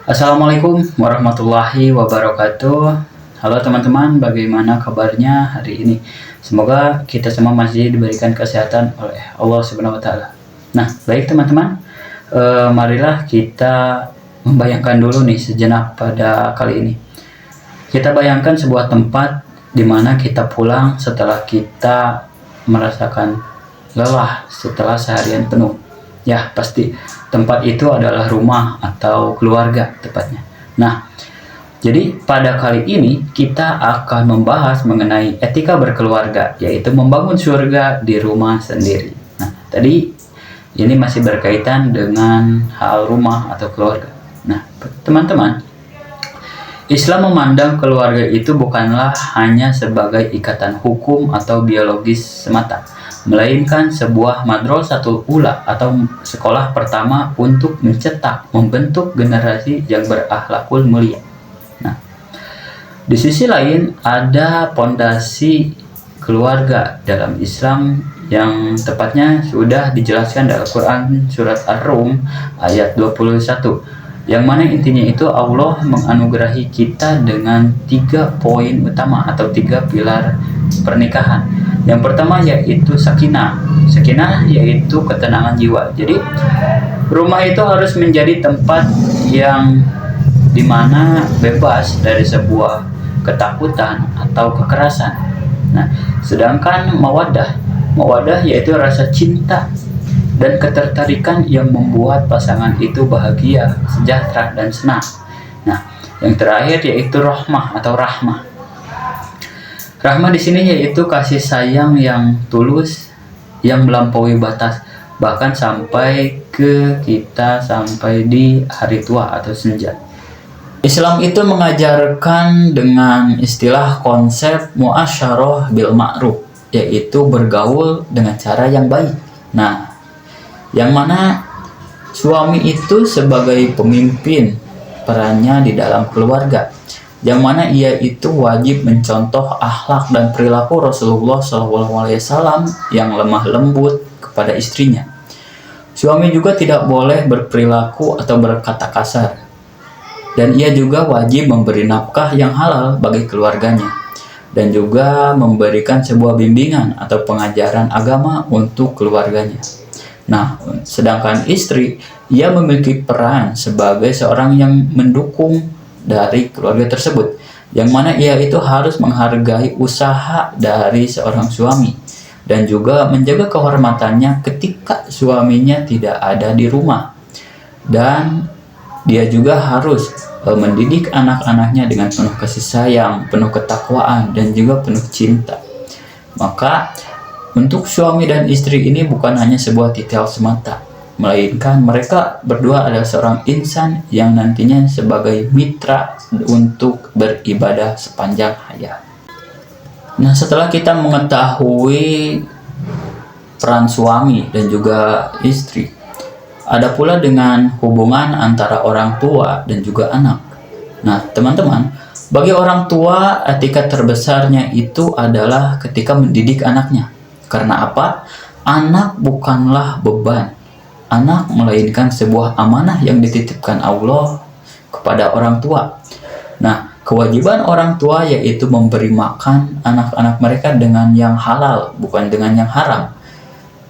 Assalamualaikum warahmatullahi wabarakatuh. Halo teman-teman, bagaimana kabarnya hari ini? Semoga kita semua masih diberikan kesehatan oleh Allah Subhanahu wa Ta'ala. Nah, baik teman-teman, marilah kita membayangkan dulu nih sejenak pada kali ini. Kita bayangkan sebuah tempat di mana kita pulang setelah kita merasakan lelah setelah seharian penuh. Ya, pasti tempat itu adalah rumah atau keluarga tepatnya. Nah, jadi pada kali ini kita akan membahas mengenai etika berkeluarga, yaitu membangun surga di rumah sendiri. Nah, tadi ini masih berkaitan dengan hal rumah atau keluarga. Nah, teman-teman, Islam memandang keluarga itu bukanlah hanya sebagai ikatan hukum atau biologis semata, melainkan sebuah madrasatul ula atau sekolah pertama untuk membentuk generasi yang berakhlakul mulia. Nah, di sisi lain ada pondasi keluarga dalam Islam yang tepatnya sudah dijelaskan dalam Quran surat Ar-Rum ayat 21, yang mana intinya itu Allah menganugerahi kita dengan 3 poin utama atau 3 pilar pernikahan. Yang pertama yaitu sakinah. Sakinah yaitu ketenangan jiwa. Jadi rumah itu harus menjadi tempat yang dimana bebas dari sebuah ketakutan atau kekerasan. Nah, sedangkan mawaddah yaitu rasa cinta dan ketertarikan yang membuat pasangan itu bahagia, sejahtera, dan senang. Nah, yang terakhir yaitu rahmah atau rahmah. Rahmah di sini yaitu kasih sayang yang tulus, yang melampaui batas, bahkan sampai di hari tua atau senja. Islam itu mengajarkan dengan istilah konsep muasyarah bil ma'ruf, yaitu bergaul dengan cara yang baik. Nah, yang mana suami itu sebagai pemimpin perannya di dalam keluarga, yang mana ia itu wajib mencontoh akhlak dan perilaku Rasulullah SAW yang lemah lembut kepada istrinya. Suami juga tidak boleh berperilaku atau berkata kasar, dan ia juga wajib memberi nafkah yang halal bagi keluarganya, dan juga memberikan sebuah bimbingan atau pengajaran agama untuk keluarganya. Nah, sedangkan istri, ia memiliki peran sebagai seorang yang mendukung dari keluarga tersebut, yang mana ia itu harus menghargai usaha dari seorang suami dan juga menjaga kehormatannya ketika suaminya tidak ada di rumah. Dan dia juga harus mendidik anak-anaknya dengan penuh kasih sayang, penuh ketakwaan, dan juga penuh cinta. Maka untuk suami dan istri ini bukan hanya sebuah titel semata, melainkan mereka berdua adalah seorang insan yang nantinya sebagai mitra untuk beribadah sepanjang hayat. Nah, setelah kita mengetahui peran suami dan juga istri, ada pula dengan hubungan antara orang tua dan juga anak. Nah, teman-teman, bagi orang tua etika terbesarnya itu adalah ketika mendidik anaknya. Karena apa? Anak bukanlah beban. Anak melainkan sebuah amanah yang dititipkan Allah kepada orang tua. Nah, kewajiban orang tua yaitu memberi makan anak-anak mereka dengan yang halal, bukan dengan yang haram.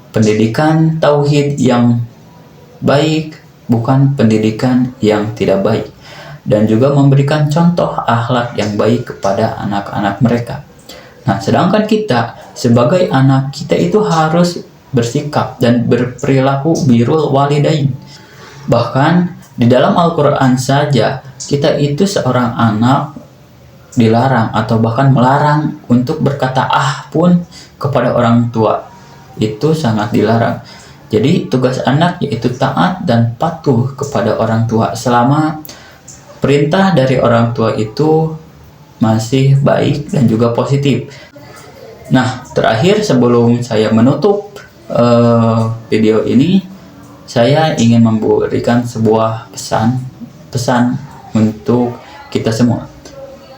Pendidikan tauhid yang baik, bukan pendidikan yang tidak baik. Dan juga memberikan contoh akhlak yang baik kepada anak-anak mereka. Nah, sedangkan kita sebagai anak, kita itu harus bersikap dan berperilaku birrul walidain. Bahkan di dalam Al-Quran saja, kita itu seorang anak dilarang atau bahkan melarang untuk berkata pun kepada orang tua. Itu sangat dilarang. Jadi tugas anak yaitu taat dan patuh kepada orang tua selama perintah dari orang tua itu masih baik dan juga positif. Nah, terakhir sebelum saya menutup video ini, saya ingin memberikan sebuah pesan untuk kita semua.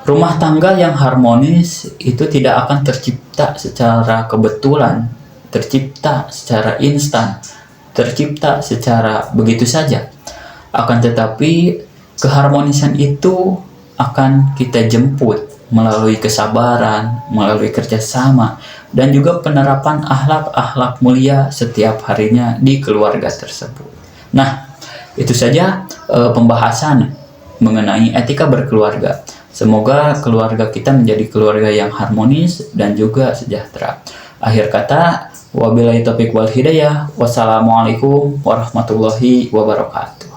Rumah tangga yang harmonis itu tidak akan tercipta secara kebetulan, tercipta secara instan, tercipta secara begitu saja. Akan tetapi Keharmonisan itu akan kita jemput melalui kesabaran, melalui kerjasama, dan juga penerapan akhlak-akhlak mulia setiap harinya di keluarga tersebut. Nah, itu saja pembahasan mengenai etika berkeluarga. Semoga keluarga kita menjadi keluarga yang harmonis dan juga sejahtera. Akhir kata, wabillahi taufiq wal hidayah. Wassalamualaikum warahmatullahi wabarakatuh.